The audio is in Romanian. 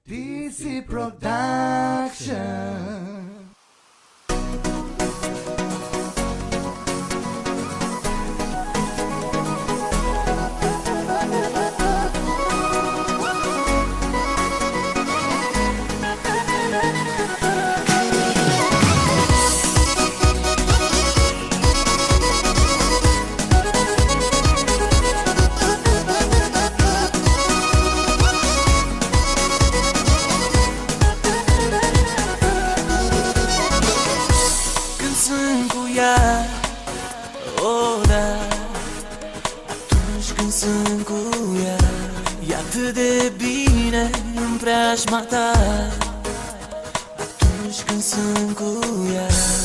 DC Production. Sunt cu ea, oh da, atunci când sunt cu ea, e atât de bine în preajma ta, atunci când sunt cu ea.